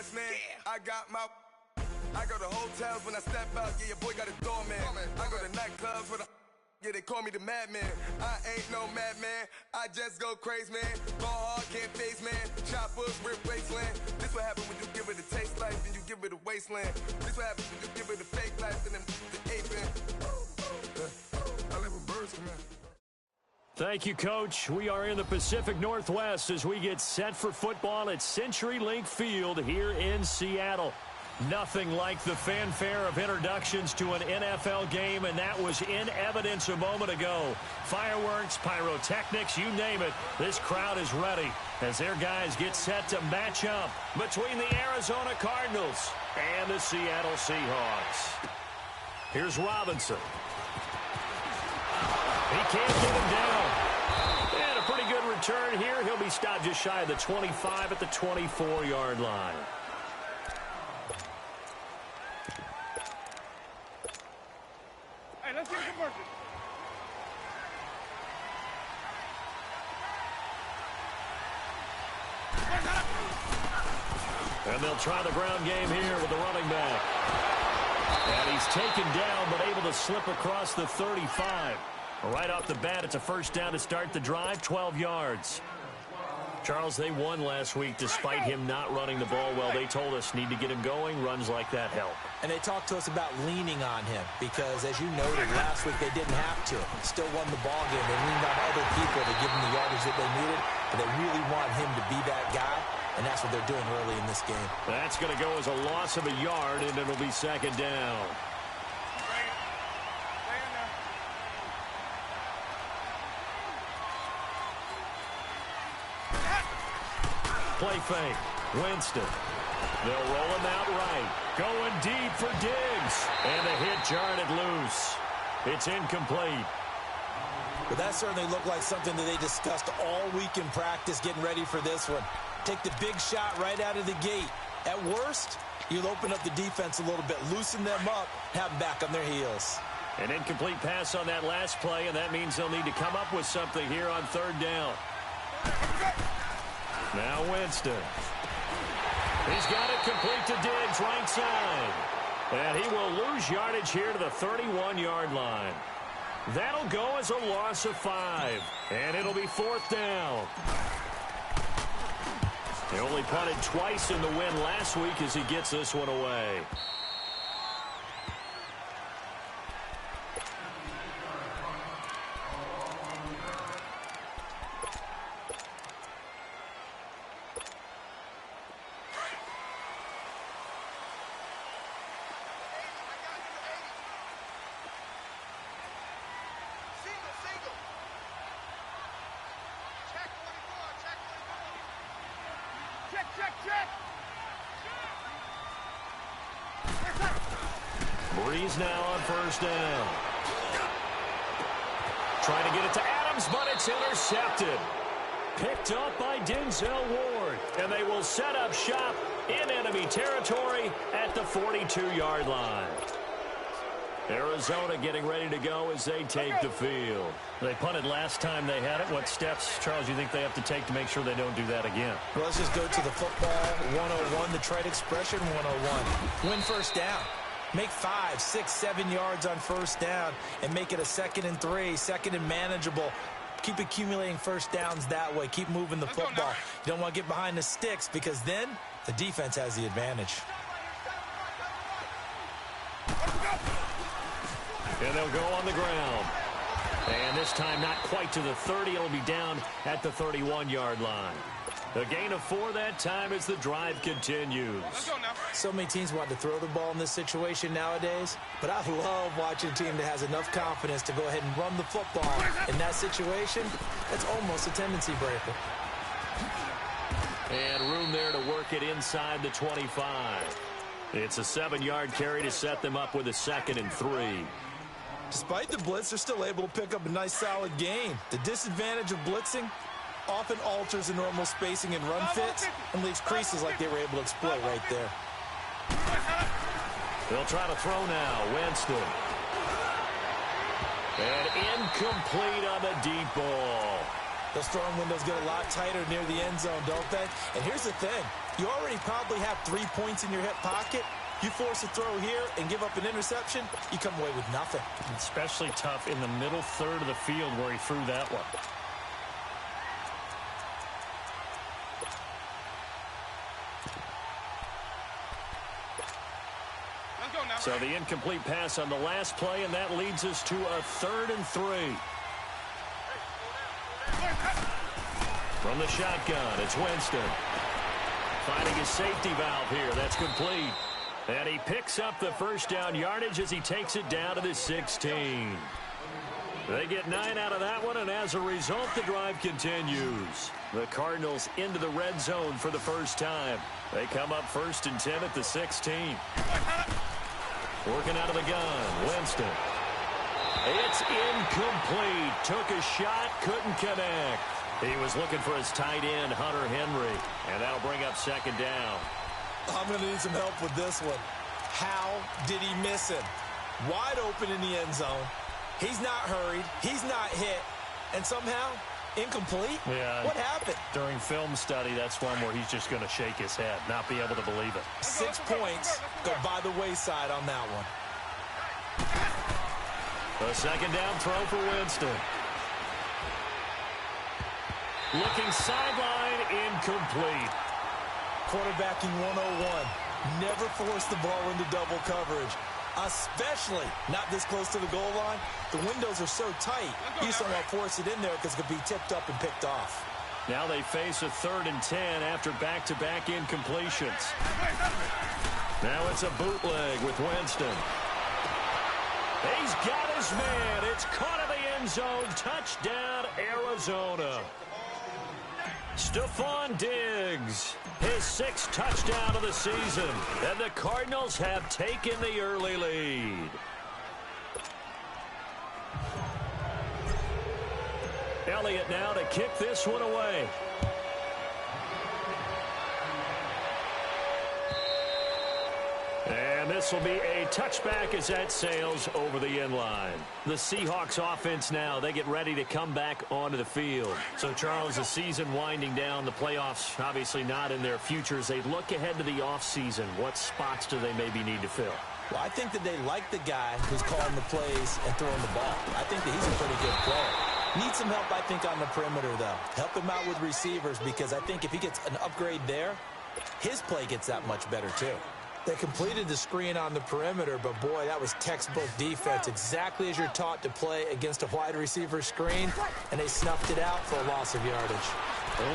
yes, man. Yeah. I go to hotels when I step out. Yeah, your boy got a doorman. I go to nightclubs with a. Yeah, they call me the madman. I ain't no madman. I just go crazy, man. Ball hard, can't face, man. Choppers, rip wasteland. This what happens when you give it a taste life and you give it a wasteland. This what happens when you give it a fake life and then the ape in. I live with birds, come here. Thank you, Coach. We are in the Pacific Northwest as we get set for football at CenturyLink Field here in Seattle. Nothing like the fanfare of introductions to an NFL game, and that was in evidence a moment ago. Fireworks, pyrotechnics, you name it. This crowd is ready as their guys get set to match up between the Arizona Cardinals and the Seattle Seahawks. Here's Robinson. He can't get him down. And a pretty good return here. He'll be stopped just shy of the 25 at the 24-yard line. Hey, let's get a conversion. And they'll try the ground game here with the running back. And he's taken down but able to slip across the 35. Right off the bat, it's a first down to start the drive, 12 yards. Charles, they won last week despite him not running the ball well. They told us need to get him going. Runs like that help. And they talked to us about leaning on him because, as you noted, last week they didn't have to. Still won the ball game. They leaned on other people to give them the yardage that they needed, but they really want him to be that guy, and that's what they're doing early in this game. That's going to go as a loss of a yard, and it'll be second down. Play fake. Winston. They'll roll him out right. Going deep for Diggs. And the hit jarred it loose. It's incomplete. But that certainly looked like something that they discussed all week in practice getting ready for this one. Take the big shot right out of the gate. At worst, you'll open up the defense a little bit, loosen them up, have them back on their heels. An incomplete pass on that last play, and that means they'll need to come up with something here on third down. Now Winston. He's got it complete to Diggs, right side. And he will lose yardage here to the 31-yard line. That'll go as a loss of 5. And it'll be fourth down. He only punted twice in the win last week as he gets this one away. Breeze now on first down. Trying to get it to Adams, but it's intercepted. Picked up by Denzel Ward. And they will set up shop in enemy territory at the 42-yard line. Arizona getting ready to go as they take the field. They punted last time they had it. What steps, Charles, you think they have to take to make sure they don't do that again? Well, let's just go to the football 101, the trade expression 101. Win first down. Make 5, 6, 7 yards on first down and make it a 2nd and 3, 2nd and manageable. Keep accumulating first downs that way. Keep moving the football. You don't want to get behind the sticks because then the defense has the advantage. And they'll go on the ground. And this time not quite to the 30. It'll be down at the 31-yard line. A gain of 4 that time as the drive continues. So many teams want to throw the ball in this situation nowadays, but I love watching a team that has enough confidence to go ahead and run the football. In that situation, that's almost a tendency breaker. And room there to work it inside the 25. It's a 7-yard carry to set them up with a 2nd and 3. Despite the blitz, they're still able to pick up a nice, solid gain. The disadvantage of blitzing often alters the normal spacing and run fits and leaves creases like they were able to exploit right there. They'll try to throw now. Winston. And incomplete on the deep ball. Those throwing windows get a lot tighter near the end zone, don't they? And here's the thing. You already probably have 3 points in your hip pocket. You force a throw here and give up an interception, you come away with nothing. Especially tough in the middle third of the field where he threw that one. So the incomplete pass on the last play, and that leads us to a 3rd and 3. From the shotgun, it's Winston. Finding his safety valve here. That's complete. And he picks up the first down yardage as he takes it down to the 16. They get 9 out of that one, and as a result, the drive continues. The Cardinals into the red zone for the first time. They come up 1st and 10 at the 16. Working out of the gun, Winston. It's incomplete. Took a shot, couldn't connect. He was looking for his tight end, Hunter Henry, and that'll bring up 2nd down. I'm going to need some help with this one. How did he miss him? Wide open in the end zone. He's not hurried. He's not hit. And somehow, incomplete? Yeah. What happened? During film study, that's one where he's just going to shake his head, not be able to believe it. 6 points go by the wayside on that one. A 2nd down throw for Winston. Looking sideline, incomplete. Quarterbacking 101. Never force the ball into double coverage, especially not this close to the goal line. The windows are so tight, you just don't want to force it in there because it could be tipped up and picked off. Now they face a 3rd and 10 after back-to-back incompletions. Now it's a bootleg with Winston. He's got his man. It's caught in the end zone. Touchdown, Arizona. Stephon Diggs, his 6th touchdown of the season, and the Cardinals have taken the early lead. Elliott now to kick this one away. And this will be a touchback as that sails over the end line. The Seahawks offense now, they get ready to come back onto the field. So, Charles, the season winding down, the playoffs obviously not in their futures. They look ahead to the offseason. What spots do they maybe need to fill? Well, I think that they like the guy who's calling the plays and throwing the ball. I think that he's a pretty good player. Needs some help, I think, on the perimeter, though. Help him out with receivers because I think if he gets an upgrade there, his play gets that much better, too. They completed the screen on the perimeter, but, boy, that was textbook defense, exactly as you're taught to play against a wide receiver screen, and they snuffed it out for a loss of yardage.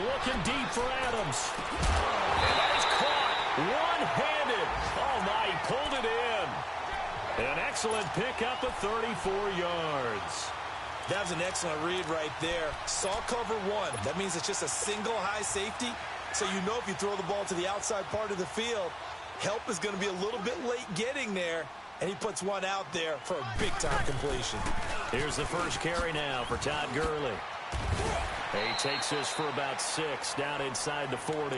Looking deep for Adams. And that is caught one-handed. Oh, my, he pulled it in. An excellent pickup of 34 yards. That was an excellent read right there. Saw cover 1. That means it's just a single high safety, so you know if you throw the ball to the outside part of the field, help is going to be a little bit late getting there, and he puts one out there for a big-time completion. Here's the first carry now for Todd Gurley. He takes this for about 6 down inside the 40.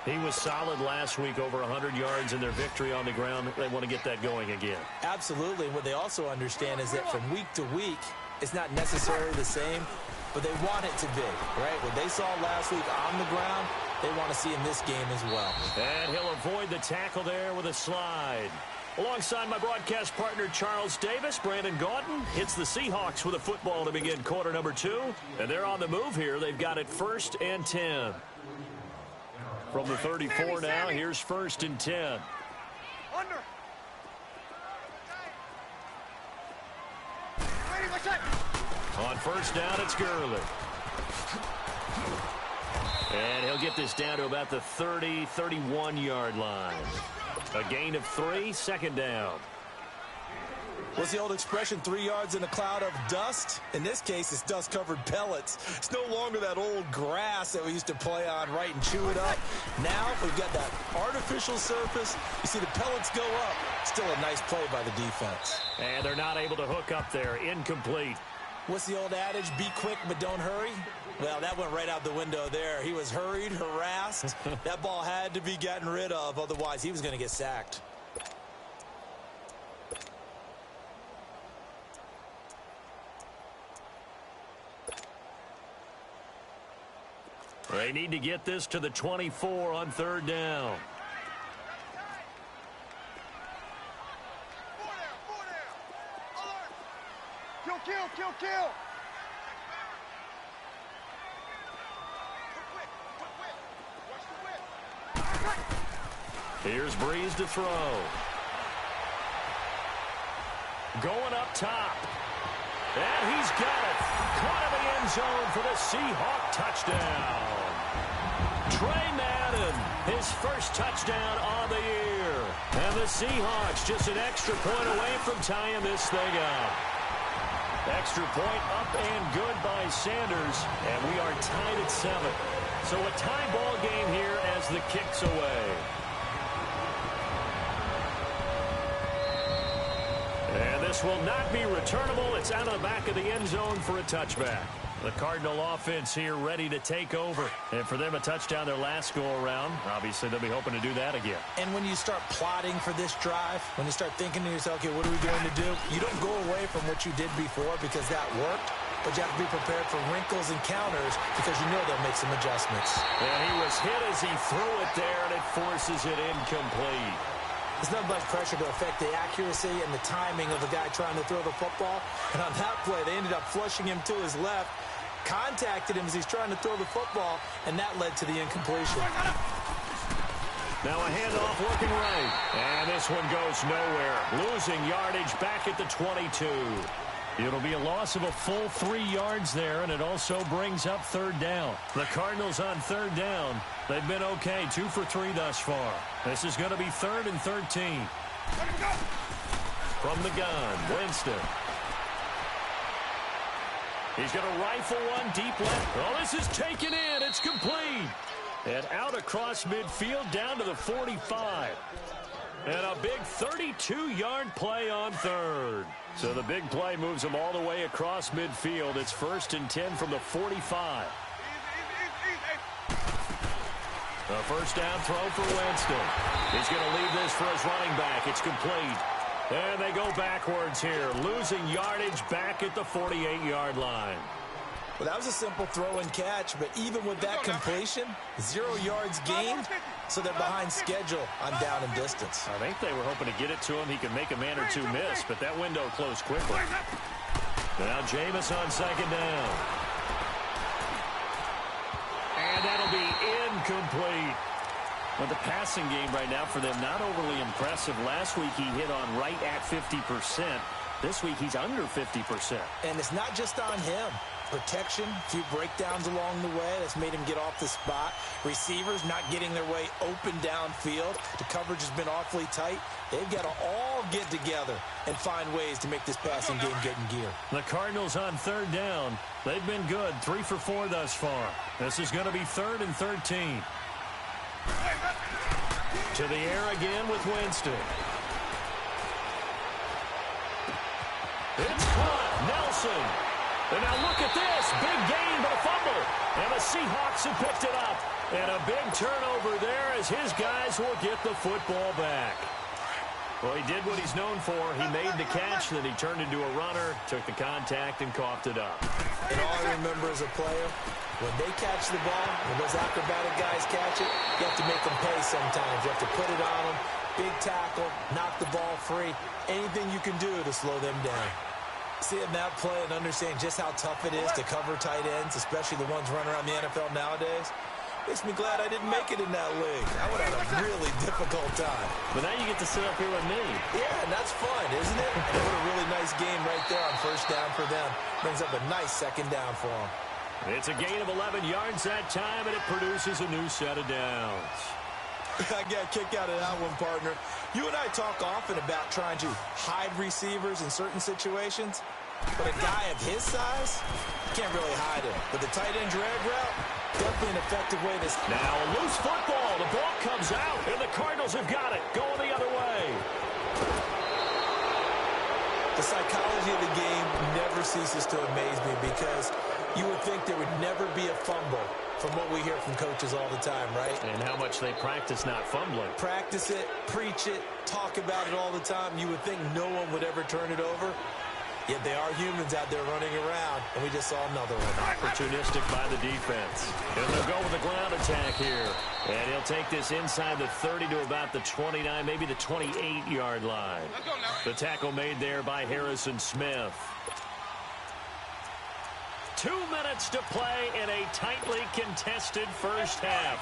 He was solid last week, over 100 yards in their victory on the ground. They want to get that going again. Absolutely. What they also understand is that from week to week, it's not necessarily the same, but they want it to be, right? What they saw last week on the ground, they want to see in this game as well. And he'll avoid the tackle there with a slide. Alongside my broadcast partner, Charles Davis, Brandon Gaudin hits the Seahawks with a football to begin quarter number 2. And they're on the move here. They've got it 1st and 10. From the 34 now, here's 1st and 10. Under. On 1st down, it's Gurley. And he'll get this down to about the 30, 31-yard line. A gain of 3, 2nd down. What's the old expression, 3 yards in a cloud of dust? In this case, it's dust-covered pellets. It's no longer that old grass that we used to play on, right, and chew it up. Now we've got that artificial surface. You see the pellets go up. Still a nice play by the defense. And they're not able to hook up there. Incomplete. What's the old adage? Be quick, but don't hurry? Well, that went right out the window there. He was hurried, harassed. That ball had to be gotten rid of. Otherwise, he was going to get sacked. They need to get this to the 24 on third down. Kill. Here's Breeze to throw. Going up top. And he's got it. Caught in the end zone for the Seahawk touchdown. Trey Madden, his first touchdown on the year. And the Seahawks just an extra point away from tying this thing up. Extra point up and good by Sanders. And we are tied at 7. So a tie ball game here as the kick's away. And this will not be returnable. It's out of the back of the end zone for a touchback. The Cardinal offense here ready to take over. And for them, a touchdown their last go-around. Obviously, they'll be hoping to do that again. And when you start plotting for this drive, when you start thinking to yourself, okay, what are we going to do? You don't go away from what you did before because that worked. But you have to be prepared for wrinkles and counters because you know they'll make some adjustments. And he was hit as he threw it there, and it forces it incomplete. There's not much pressure to affect the accuracy and the timing of the guy trying to throw the football. And on that play, they ended up flushing him to his left, contacted him as he's trying to throw the football, and that led to the incompletion. Now a handoff working right. And this one goes nowhere. Losing yardage back at the 22. It'll be a loss of a full 3 yards there, and it also brings up third down. The Cardinals on third down. They've been okay, 2 for 3 thus far. This is going to be 3rd and 13. From the gun, Winston. He's going to rifle one deep left. Oh, this is taken in. It's complete. And out across midfield down to the 45. And a big 32-yard play on third. So the big play moves them all the way across midfield. It's 1st and 10 from the 45. A first down throw for Winston. He's going to leave this for his running back. It's complete. And they go backwards here, losing yardage back at the 48-yard line. Well, that was a simple throw and catch, but even with that completion, 0 yards gained, so they're behind schedule on down and distance. I think they were hoping to get it to him. He could make a man or two miss, but that window closed quickly. Now Jameis on second down. And that'll be incomplete. Well, the passing game right now for them, not overly impressive. Last week he hit on right at 50%. This week he's under 50%. And it's not just on him. Protection, a few breakdowns along the way. That's made him get off the spot. Receivers not getting their way open downfield. The coverage has been awfully tight. They've got to all get together and find ways to make this passing game get in gear. The Cardinals on third down. They've been good, 3 for 4 thus far. This is going to be 3rd and 13. To the air again with Winston. It's caught. Nelson. And now look at this. Big gain, but a fumble. And the Seahawks have picked it up. And a big turnover there as his guys will get the football back. Well, he did what he's known for. He made the catch, then he turned into a runner, took the contact, and coughed it up. And all I remember as a player, when they catch the ball, when those acrobatic guys catch it, you have to make them pay sometimes. You have to put it on them, big tackle, knock the ball free, anything you can do to slow them down. Seeing that play and understanding just how tough it is to cover tight ends, especially the ones running around the NFL nowadays, makes me glad I didn't make it in that league. I would have had a really difficult time. But now you get to sit up here with me. Yeah, and that's fun, isn't it? And what a really nice game right there on first down for them. Brings up a nice second down for them. It's a gain of 11 yards that time, and it produces a new set of downs. I got a kick out of that one, partner. You and I talk often about trying to hide receivers in certain situations, but a guy of his size, you can't really hide him. But the tight end drag route, definitely an effective way to... Now a loose football. The ball comes out, and the Cardinals have got it. Going the other way. The psychology of the game never ceases to amaze me because you would think there would never be a fumble from what we hear from coaches all the time, right? And how much they practice not fumbling. Practice it, preach it, talk about it all the time. You would think no one would ever turn it over. Yet they are humans out there running around, and we just saw another one. Opportunistic by the defense. And they'll go with a ground attack here. And he'll take this inside the 30 to about the 29, maybe the 28-yard line. The tackle made there by Harrison Smith. 2 minutes to play in a tightly contested first half.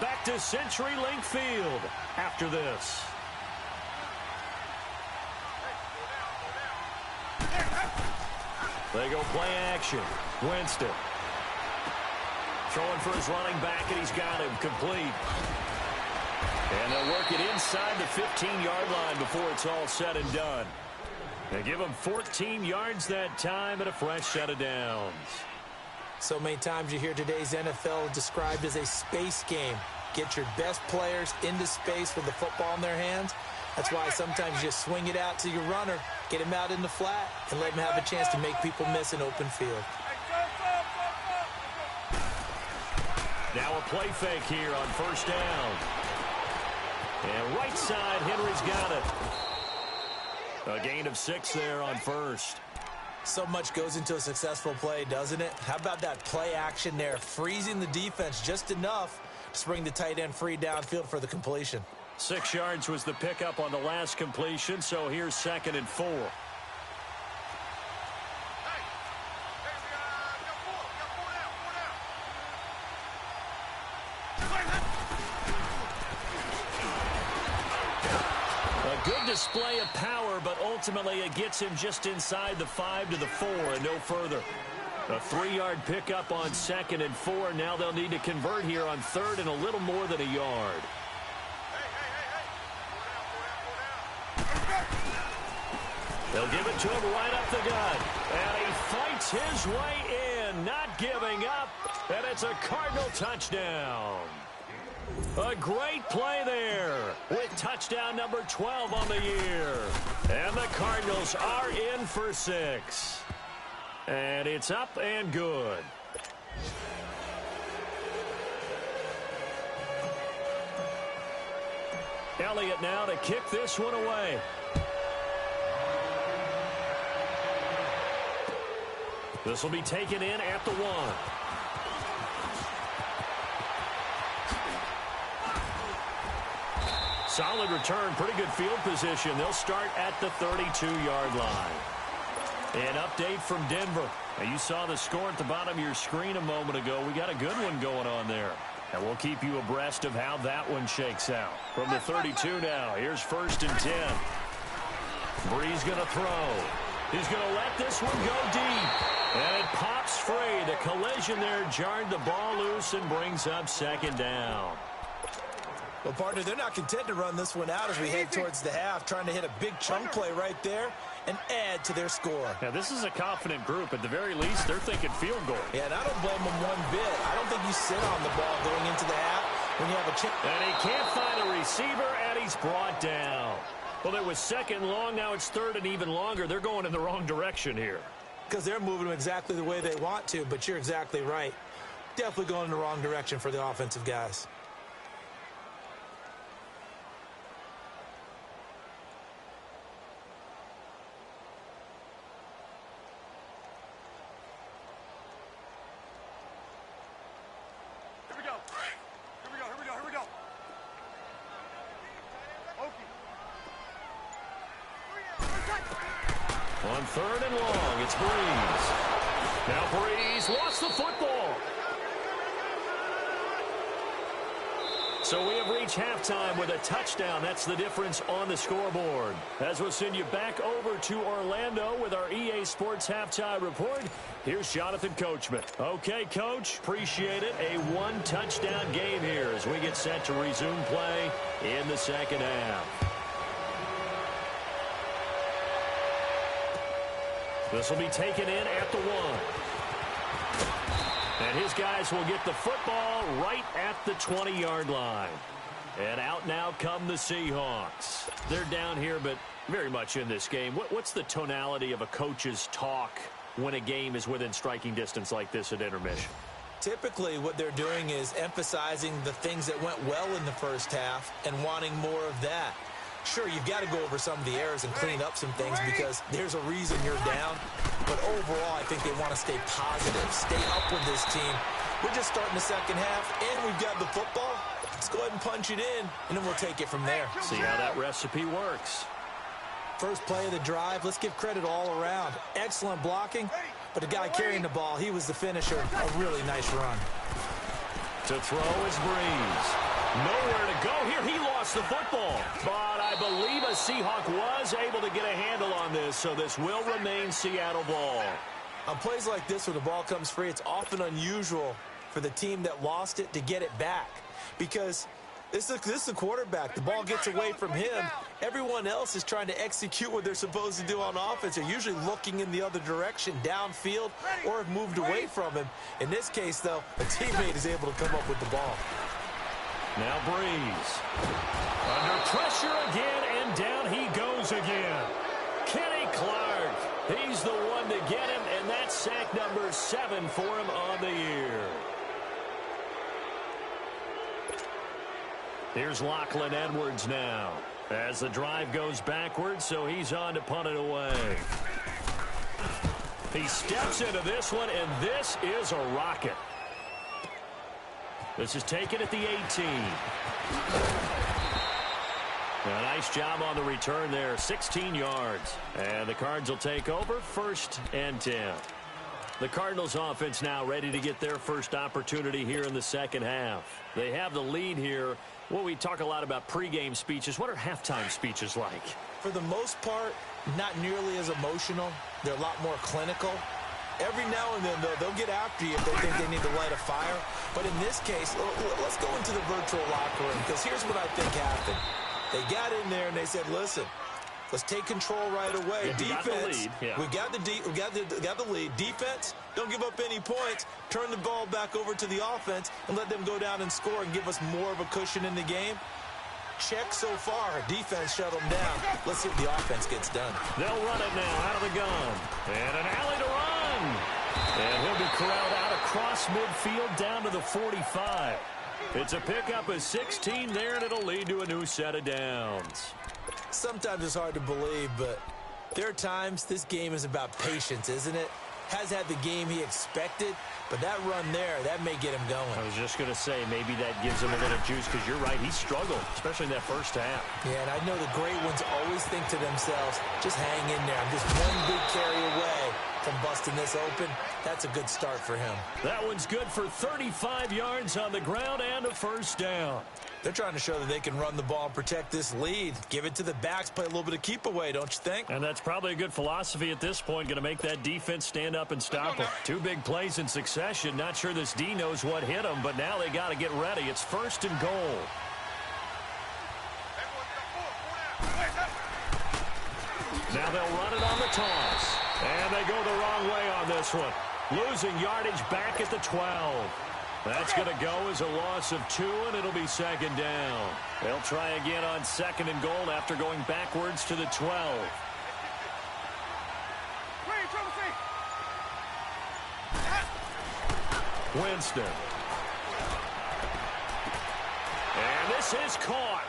Back to CenturyLink Field after this. They go play action. Winston. Throwing for his running back, and he's got him complete. And they'll work it inside the 15-yard line before it's all said and done. They give him 14 yards that time and a fresh set of downs. So many times you hear today's NFL described as a space game. Get your best players into space with the football in their hands. That's why sometimes you just swing it out to your runner, get him out in the flat, and let him have a chance to make people miss an open field. Now a play fake here on first down. And right side, Henry's got it. A gain of 6 there on first. So much goes into a successful play, doesn't it? How about that play action there, freezing the defense just enough to bring the tight end free downfield for the completion. 6 yards was the pickup on the last completion, so here's 2nd and 4. A good display of power, but ultimately it gets him just inside the 5 to the 4 and no further. A 3-yard pickup on 2nd and 4. Now they'll need to convert here on 3rd and a little more than a yard. They'll give it to him right up the gut. And he fights his way in, not giving up. And it's a Cardinal touchdown. A great play there with touchdown number 12 on the year. And the Cardinals are in for 6. And it's up and good. Elliott now to kick this one away. This will be taken in at the 1. Solid return, pretty good field position. They'll start at the 32-yard line. An update from Denver. Now, you saw the score at the bottom of your screen a moment ago. We got a good one going on there. And we'll keep you abreast of how that one shakes out. From the 32 now, here's 1st and 10. Bree's going to throw. He's going to let this one go deep. And it pops free. The collision there jarred the ball loose and brings up 2nd down. Well, partner, they're not content to run this one out as we head towards the half, trying to hit a big chunk play right there and add to their score. Now, this is a confident group. At the very least, they're thinking field goal. Yeah, and I don't blame them one bit. I don't think you sit on the ball going into the half when you have a chance. And he can't find a receiver, and he's brought down. Well, it was 2nd long. Now it's 3rd and even longer. They're going in the wrong direction here. Because they're moving them exactly the way they want to, but you're exactly right. Definitely going in the wrong direction for the offensive guys. On 3rd and long, it's Breeze. Now Breeze lost the football. So we have reached halftime with a touchdown. That's the difference on the scoreboard. As we'll send you back over to Orlando with our EA Sports Halftime Report, here's Jonathan Coachman. Okay, Coach, appreciate it. A 1-touchdown game here as we get set to resume play in the 2nd half. This will be taken in at the 1. And his guys will get the football right at the 20-yard line. And out now come the Seahawks. They're down here, but very much in this game. What's the tonality of a coach's talk when a game is within striking distance like this at intermission? Typically, what they're doing is emphasizing the things that went well in the first half and wanting more of that. Sure, you've got to go over some of the errors and clean up some things because there's a reason you're down. But overall, I think they want to stay positive, stay up with this team. We're just starting the second half, and we've got the football. Let's go ahead and punch it in, and then we'll take it from there. See how that recipe works. First play of the drive, let's give credit all around. Excellent blocking, but the guy carrying the ball, he was the finisher. A really nice run. To throw is Breeze. Nowhere to go here. He lost the football. But I believe a Seahawk was able to get a handle on this, so this will remain Seattle ball. On plays like this where the ball comes free, it's often unusual for the team that lost it to get it back. Because this is a quarterback. The ball gets away from him. Everyone else is trying to execute what they're supposed to do on offense. They're usually looking in the other direction, downfield, or have moved away from him. In this case, though, a teammate is able to come up with the ball. Now Breeze. Under pressure again, and down he goes again. Kenny Clark. He's the one to get him, and that's sack number 7 for him on the year. Here's Lachlan Edwards now. As the drive goes backwards, so he's on to punt it away. He steps into this one, and this is a rocket. This is taken at the 18. A nice job on the return there, 16 yards. And the Cards will take over, 1st and 10. The Cardinals offense now ready to get their first opportunity here in the second half. They have the lead here. Well, we talk a lot about pregame speeches. What are halftime speeches like? For the most part, not nearly as emotional. They're a lot more clinical. Every now and then, though, they'll get after you if they think they need to light a fire. But in this case, let's go into the virtual locker room, because here's what I think happened. They got in there and they said, listen, let's take control right away. Defense, we got the lead. Defense, don't give up any points. Turn the ball back over to the offense and let them go down and score and give us more of a cushion in the game. Check so far. Defense shut them down. Let's see if the offense gets done. They'll run it now out of the gun. And an alley to run. And he'll be corralled out across midfield down to the 45. It's a pickup of 16 there, and it'll lead to a new set of downs. Sometimes it's hard to believe, but there are times this game is about patience, isn't it? Has had the game he expected, but that run there, that may get him going. I was just going to say, maybe that gives him a little juice, because you're right, he struggled, especially in that first half. Yeah, and I know the great ones always think to themselves, just hang in there. I'm just one big carry away from busting this open. That's a good start for him. That one's good for 35 yards on the ground and a 1st down. They're trying to show that they can run the ball and protect this lead. Give it to the backs, play a little bit of keep away, don't you think? And that's probably a good philosophy at this point, going to make that defense stand up and stop them. 2 big plays in succession. Not sure this D knows what hit them, but now they got to get ready. It's 1st and goal. Now they'll run it on the toss. And they go the wrong way on this one. Losing yardage back at the 12. That's going to go as a loss of 2, and it'll be 2nd down. They'll try again on 2nd and goal after going backwards to the 12. Winston. And this is caught.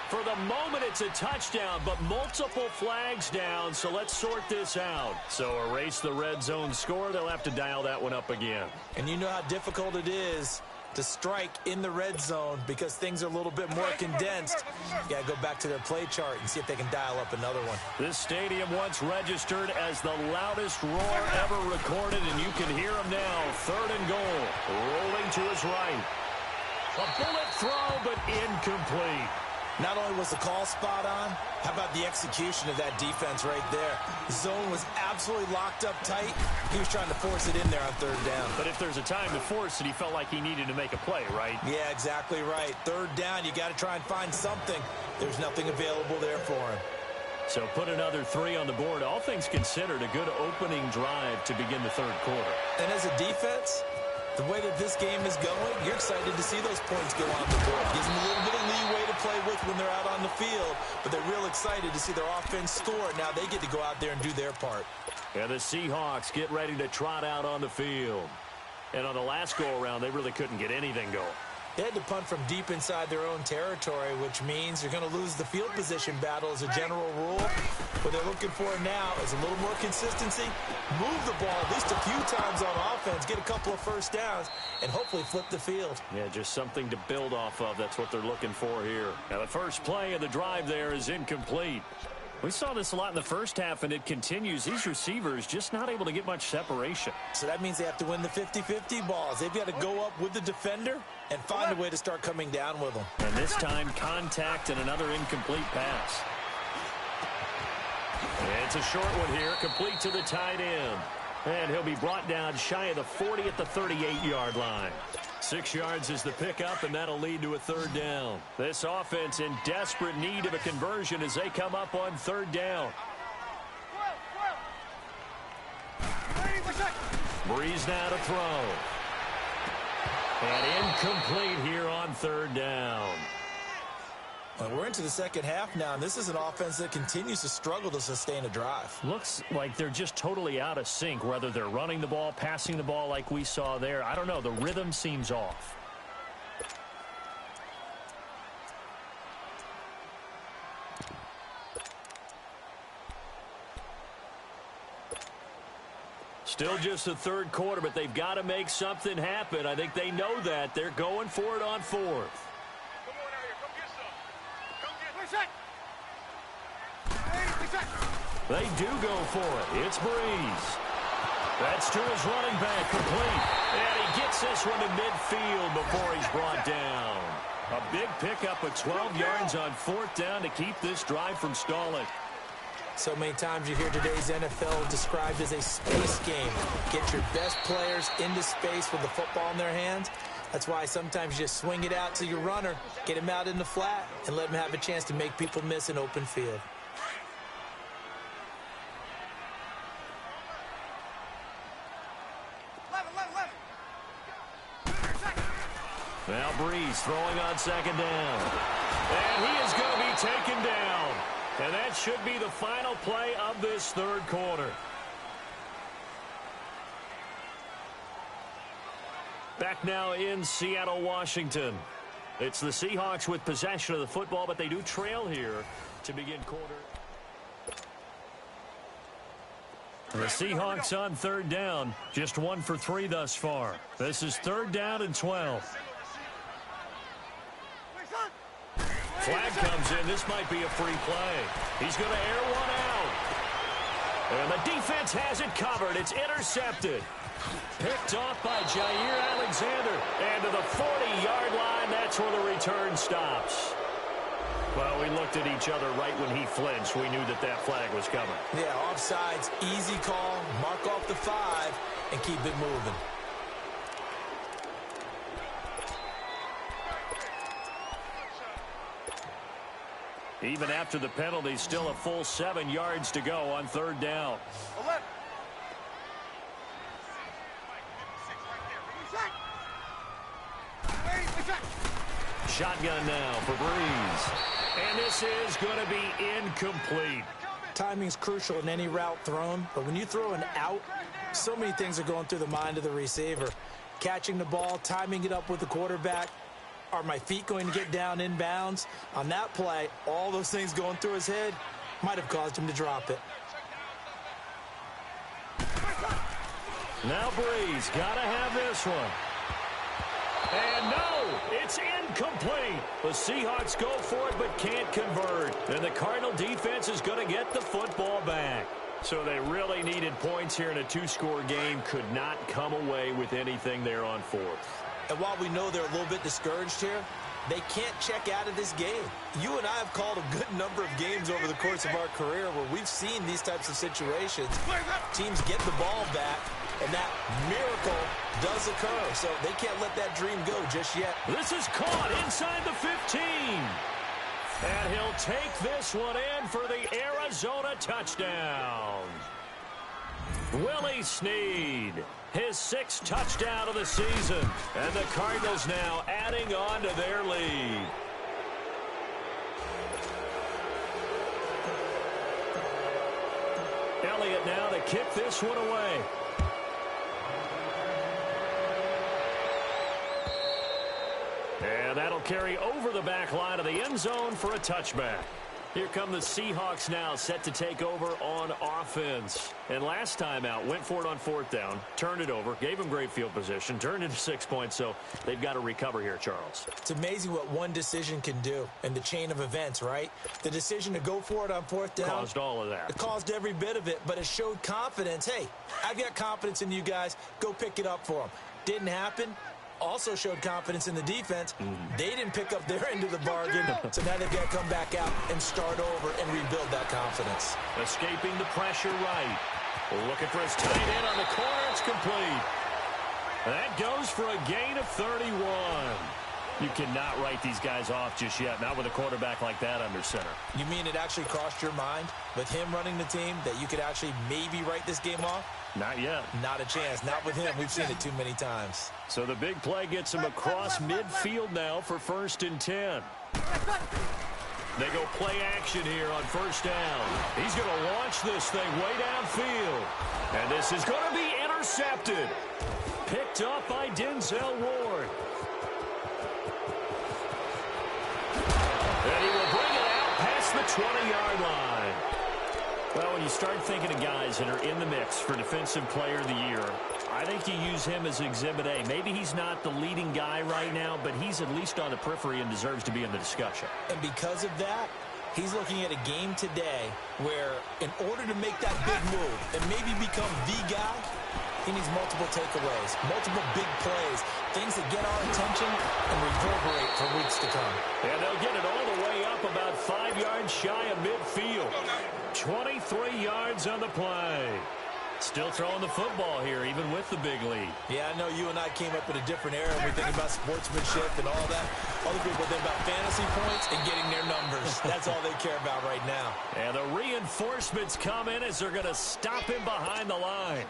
For the moment, it's a touchdown, but multiple flags down, so let's sort this out. So erase the red zone score. They'll have to dial that one up again. And you know how difficult it is to strike in the red zone because things are a little bit more condensed. You got to go back to their play chart and see if they can dial up another one. This stadium once registered as the loudest roar ever recorded, and you can hear him now. 3rd and goal. Rolling to his right. A bullet throw, but incomplete. Not only was the call spot on, how about the execution of that defense right there? The zone was absolutely locked up tight. He was trying to force it in there on 3rd down. But if there's a time to force it, he felt like he needed to make a play, right? Yeah, exactly right. 3rd down, you got to try and find something. There's nothing available there for him. So put another 3 on the board. All things considered, a good opening drive to begin the 3rd quarter. And as a defense, the way that this game is going, you're excited to see those points go on the board. Gives them a little bit of leeway to play with when they're out on the field, but they're real excited to see their offense score. Now they get to go out there and do their part. And the Seahawks get ready to trot out on the field. And on the last go-around, they really couldn't get anything going. They had to punt from deep inside their own territory, which means you're going to lose the field position battle as a general rule. What they're looking for now is a little more consistency, move the ball at least a few times on offense, get a couple of first downs, and hopefully flip the field. Yeah, just something to build off of. That's what they're looking for here. Now, the first play of the drive there is incomplete. We saw this a lot in the first half, and it continues. These receivers just not able to get much separation. So that means they have to win the 50-50 balls. They've got to go up with the defender and find a way to start coming down with them. And this time, contact and another incomplete pass. It's a short one here, complete to the tight end. And he'll be brought down shy of the 40 at the 38-yard line. 6 yards is the pickup, and that'll lead to a third down. This offense in desperate need of a conversion as they come up on third down. Breeze now to throw. And incomplete here on third down. Well, we're into the second half now, and this is an offense that continues to struggle to sustain a drive. Looks like they're just totally out of sync, whether they're running the ball, passing the ball like we saw there. I don't know. The rhythm seems off. Still just the third quarter, but they've got to make something happen. I think they know that. They're going for it on fourth. They do go for it. It's Breeze. That's to his running back, complete. And he gets this one to midfield before he's brought down. A big pickup of 12 yards on fourth down to keep this drive from stalling. So many times you hear today's NFL described as a space game. Get your best players into space with the football in their hands. That's why sometimes you just swing it out to your runner, get him out in the flat, and let him have a chance to make people miss an open field. Now Breeze throwing on second down. And he is going to be taken down. And that should be the final play of this third quarter. Back now in Seattle, Washington. It's the Seahawks with possession of the football, but they do trail here to begin quarter. The Seahawks on third down, just 1 for 3 thus far. This is third down and 12. Flag comes in. This might be a free play. He's going to air one out. And the defense has it covered. It's intercepted. Picked off by Jair Alexander. And to the 40-yard line, that's where the return stops. Well, we looked at each other right when he flinched. We knew that that flag was coming. Yeah, offsides, easy call, mark off the 5, and keep it moving. Even after the penalty, still a full 7 yards to go on third down. 11. Shotgun now for Breeze. And this is going to be incomplete. Timing's crucial in any route thrown, but when you throw an out, so many things are going through the mind of the receiver. Catching the ball, timing it up with the quarterback. Are my feet going to get down in bounds? On that play, all those things going through his head might have caused him to drop it. Now Breeze got to have this one. And no, it's incomplete. The Seahawks go for it but can't convert. And the Cardinal defense is going to get the football back. So they really needed points here in a 2-score game. Could not come away with anything there on fourth. And while we know they're a little bit discouraged here, they can't check out of this game. You and I have called a good number of games over the course of our career where we've seen these types of situations. Teams get the ball back, and that miracle does occur. So they can't let that dream go just yet. This is caught inside the 15. And he'll take this one in for the Arizona touchdown. Willie Snead, his 6th touchdown of the season. And the Cardinals now adding on to their lead. Elliott now to kick this one away. carry over the back line of the end zone for a touchback. Here come the Seahawks now, set to take over on offense. And last time out, went for it on fourth down, turned it over, gave them great field position, turned into 6 points, so they've got to recover here, Charles. It's amazing what one decision can do in the chain of events, right? The decision to go for it on fourth down. Caused all of that. It caused every bit of it, but it showed confidence. Hey, I've got confidence in you guys. Go pick it up for them. Didn't happen. Also showed confidence in the defense. They didn't pick up their end of the bargain, so now they've got to come back out and start over and rebuild that confidence. Escaping the pressure right. Looking for his tight end on the corner. It's complete. That goes for a gain of 31. You cannot write these guys off just yet, not with a quarterback like that under center. You mean it actually crossed your mind with him running the team that you could actually maybe write this game off? Not yet. Not a chance. Not with him. We've seen it too many times. So the big play gets him across midfield now for 1st and 10. They go play action here on first down. He's going to launch this thing way downfield. And this is going to be intercepted. Picked up by Denzel Ward. And he will bring it out past the 20-yard line. Well, when you start thinking of guys that are in the mix for Defensive Player of the Year, I think you use him as Exhibit A. Maybe he's not the leading guy right now, but he's at least on the periphery and deserves to be in the discussion. And because of that, he's looking at a game today where in order to make that big move and maybe become the guy, he needs multiple takeaways, multiple big plays, things that get our attention and reverberate for weeks to come. And they'll get it all the way up about 5 yards shy of midfield. 23 yards on the play. Still throwing the football here, even with the big lead. Yeah, I know you and I came up in a different era. We think about sportsmanship and all that. Other people think about fantasy points and getting their numbers. That's all they care about right now. And the reinforcements come in as they're going to stop him behind the line.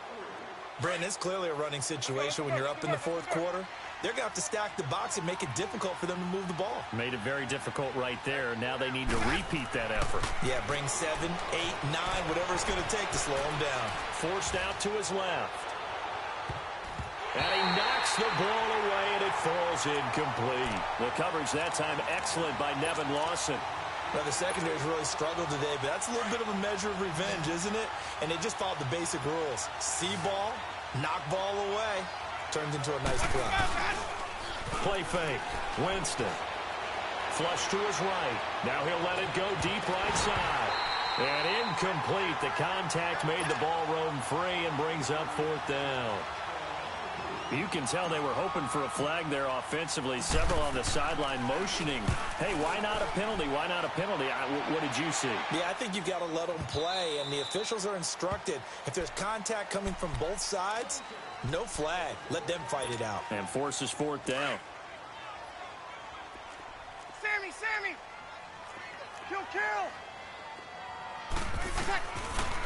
Brandon, it's clearly a running situation when you're up in the fourth quarter. They're going to have to stack the box and make it difficult for them to move the ball. Made it very difficult right there. Now they need to repeat that effort. Yeah, bring 7, 8, 9, whatever it's going to take to slow him down. Forced out to his left. And he knocks the ball away, and it falls incomplete. The coverage that time excellent by Nevin Lawson. Well, the secondary's really struggled today, but that's a little bit of a measure of revenge, isn't it? And they just followed the basic rules. See ball, knock ball away. Turns into a nice play. Play fake. Winston. Flush to his right. Now he'll let it go deep right side. And incomplete. The contact made the ball roam free and brings up fourth down. You can tell they were hoping for a flag there offensively. Several on the sideline motioning. Hey, why not a penalty? Why not a penalty? What did you see? Yeah, I think you've got to let them play, and the officials are instructed. If there's contact coming from both sides, no flag. Let them fight it out. And forces fourth down. Sammy! Kill!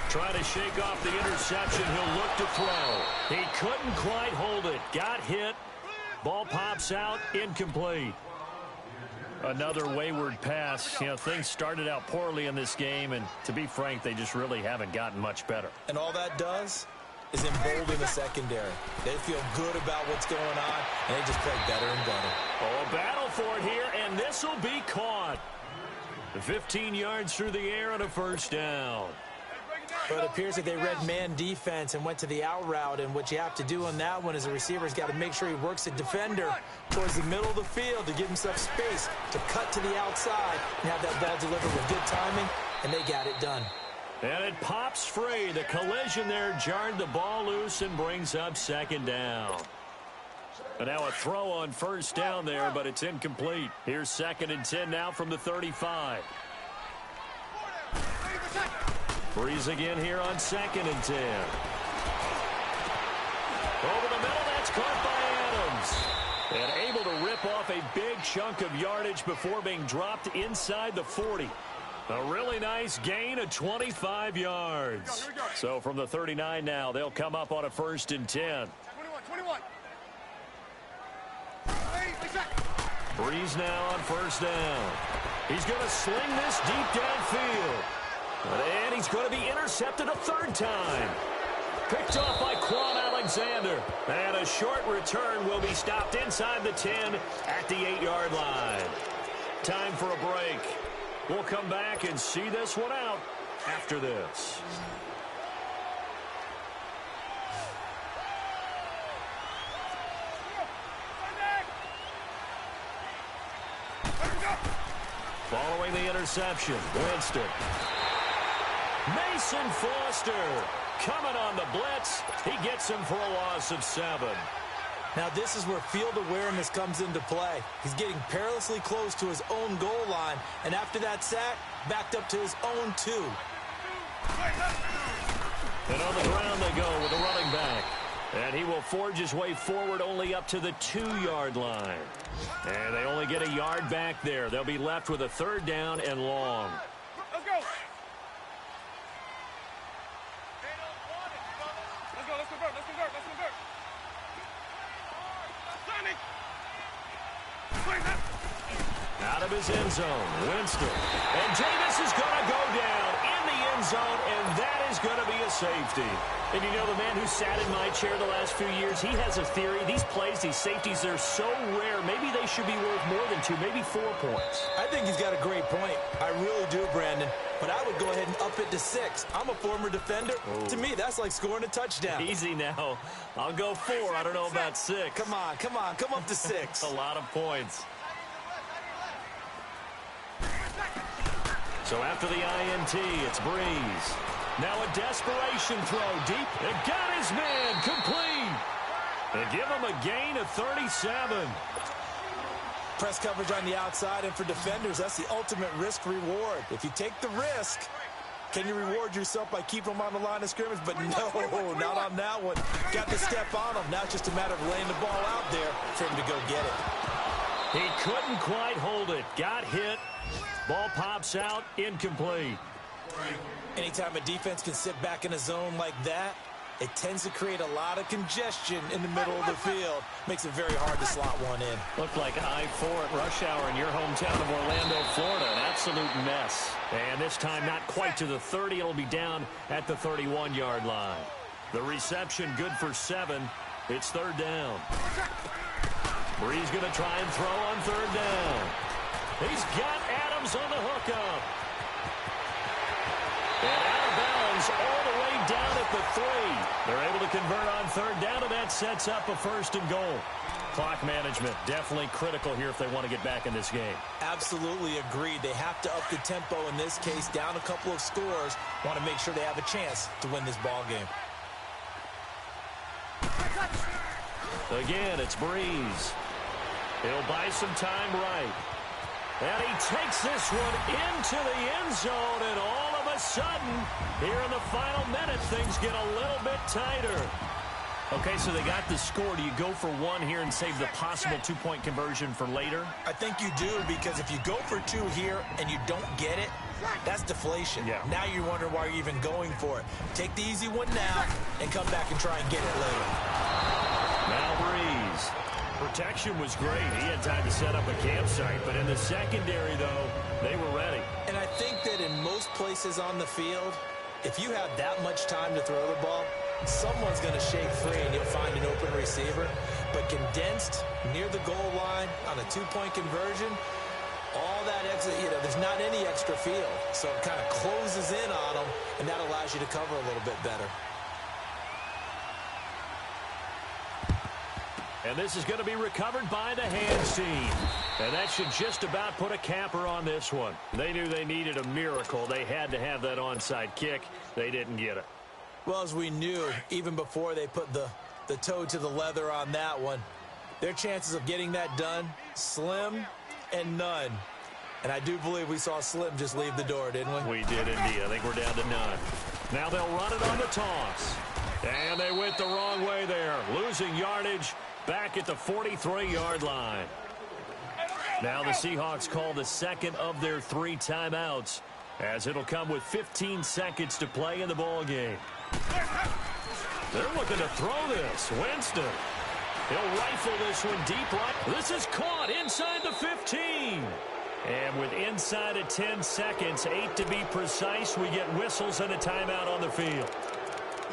Trying to shake off the interception. He'll look to throw. He couldn't quite hold it. Got hit. Ball pops out. Incomplete. Another wayward pass. You know, things started out poorly in this game, and to be frank, they just really haven't gotten much better. And all that does is embolden the secondary. They feel good about what's going on, and they just play better and better. Oh, a battle for it here, and this will be caught. 15 yards through the air and a first down. But it appears that they read man defense and went to the out route, and what you have to do on that one is the receiver's got to make sure he works the defender towards the middle of the field to give himself space to cut to the outside and have that ball delivered with good timing, and they got it done. And it pops free. The collision there jarred the ball loose and brings up second down. And now a throw on first down there, but it's incomplete. Here's 2nd and 10 now from the 35. Breeze again here on 2nd and 10. Over the middle, that's caught by Adams. And able to rip off a big chunk of yardage before being dropped inside the 40. A really nice gain of 25 yards. So from the 39 now, they'll come up on a 1st and 10. 21. Breeze now on first down. He's going to sling this deep downfield. And he's going to be intercepted a 3rd time. Picked off by Quan Alexander. Alexander. And a short return will be stopped inside the 10 at the 8-yard line. Time for a break. We'll come back and see this one out after this. Following the interception, Winston. Mason Foster coming on the blitz. He gets him for a loss of 7. Now this is where field awareness comes into play. He's getting perilously close to his own goal line, and after that sack, backed up to his own 2. And on the ground they go with the running back. And he will forge his way forward only up to the 2-yard line. And they only get a yard back there. They'll be left with a 3rd down and long. Let's go. Let's convert. Out of his end zone, Winston. And Jameis is going to go down in the end zone, and that is going to be a safety. And you know, the man who sat in my chair the last few years, he has a theory. These plays, these safeties, they're so rare. Maybe they should be worth more than 2, maybe 4 points. I think he's got a great point. I really do, Brandon. But I would go ahead and up it to 6. I'm a former defender. Oh. To me, that's like scoring a touchdown. Easy now. I'll go 4. I don't know about 6. Come on. Come up to 6. A lot of points. So after the INT, it's Breeze. Now a desperation throw deep. And got his man complete. They give him a gain of 37. Press coverage on the outside, and for defenders, that's the ultimate risk-reward. If you take the risk, can you reward yourself by keeping them on the line of scrimmage? But no, not on that one. Got to step on them. Now it's just a matter of laying the ball out there for him to go get it. He couldn't quite hold it. Got hit. Ball pops out, incomplete. Anytime a defense can sit back in a zone like that, it tends to create a lot of congestion in the middle of the field. Makes it very hard to slot one in. Looked like I-4 at rush hour in your hometown of Orlando, Florida. An absolute mess. And this time not quite to the 30. It'll be down at the 31-yard line. The reception good for 7. It's 3rd down. Breeze going to try and throw on 3rd down. He's got Adams on the hookup. And out of bounds all the way down at the 3. They're able to convert on 3rd down, and that sets up a 1st and goal. Clock management definitely critical here if they want to get back in this game. Absolutely agreed. They have to up the tempo in this case, down a couple of scores. Want to make sure they have a chance to win this ball game. Again, it's Breeze. He'll buy some time right. And he takes this one into the end zone, and all of a sudden, here in the final minute, things get a little bit tighter. Okay, so they got the score. Do you go for 1 here and save the possible 2-point conversion for later? I think you do, because if you go for 2 here and you don't get it, that's deflation. Yeah. Now you're wondering why you're even going for it. Take the easy one now and come back and try and get it later. Now Breeze. Protection was great. He had time to set up a campsite, but in the secondary, though, they were ready. And I think that in most places on the field, if you have that much time to throw the ball, someone's going to shake free and you'll find an open receiver. But condensed near the goal line on a 2-point conversion, all that extra, there's not any extra field. So it kind of closes in on them, and that allows you to cover a little bit better. And this is going to be recovered by the hands team. And that should just about put a capper on this one. They knew they needed a miracle. They had to have that onside kick. They didn't get it. Well, as we knew, even before they put the toe to the leather on that one, their chances of getting that done, slim and none. And I do believe we saw Slim just leave the door, didn't we? We did indeed. I think we're down to none. Now they'll run it on the toss. And they went the wrong way there, losing yardage back at the 43-yard line. Now the Seahawks call the second of their 3 timeouts, as it'll come with 15 seconds to play in the ball game. They're looking to throw this. Winston. He'll rifle this one deep right. This is caught inside the 15. And with inside of 10 seconds, 8 to be precise, we get whistles and a timeout on the field.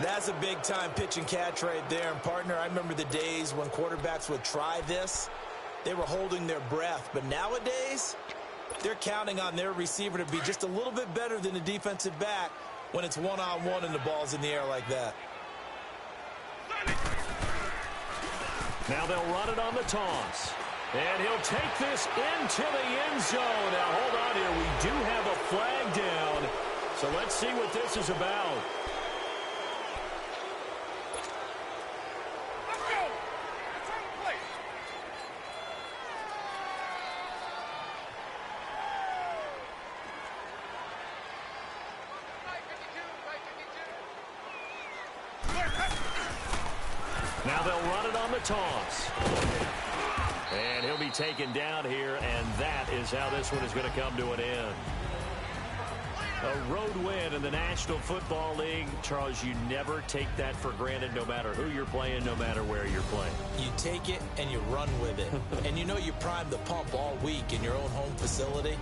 That's a big-time pitch and catch right there. And, partner, I remember the days when quarterbacks would try this. They were holding their breath. But nowadays, they're counting on their receiver to be just a little bit better than the defensive back when it's one-on-one and the ball's in the air like that. Now they'll run it on the toss. And he'll take this into the end zone. Now, hold on here. We do have a flag down. So let's see what this is about. Let's go. Return the play. Now they'll run it on the toss. And he'll be taken down here, and that is how this one is going to come to an end. A road win in the National Football League. Charles, you never take that for granted no matter who you're playing, no matter where you're playing. You take it and you run with it. And you know you primed the pump all week in your own home facility.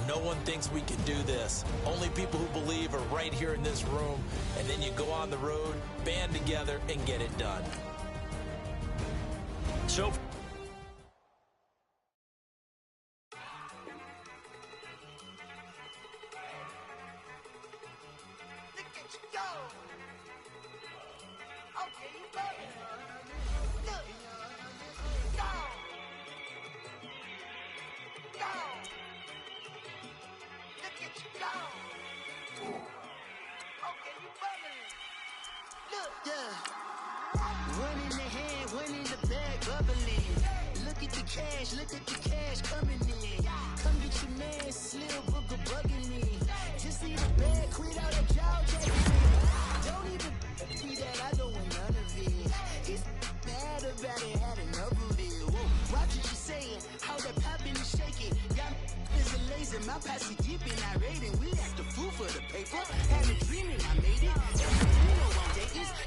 No one thinks we can do this. Only people who believe are right here in this room. And then you go on the road, band together, and get it done. So One in the hand, one in the bag, bubbling. Look at the cash coming in. Come get your man, Slim Booker bugging me. Just see the bag, quit out that jaw jacking. Don't even see that, I don't want none of it. It's bad about it, had enough of it. Whoa. Watch what you saying, how that poppin' and shaking. Got is a laser, my posse deep and irate, and we act a fool for the paper. Had a dream and I made it.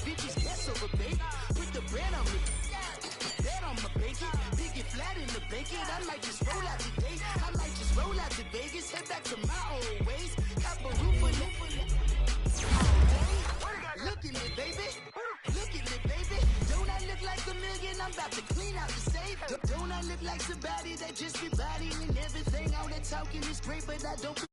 Bitches guess over bait. Put the bread on me. Bet on my bacon. Pick it flat in the bacon. I might just roll out today. I might just roll out to Vegas. Head back to my old ways. Cop a roof for all day. Look at me, baby. Look at me, baby. Don't I look like a million? I'm about to clean out the safe. Don't I look like somebody that just be bodying everything? All that talking is great, but I don't.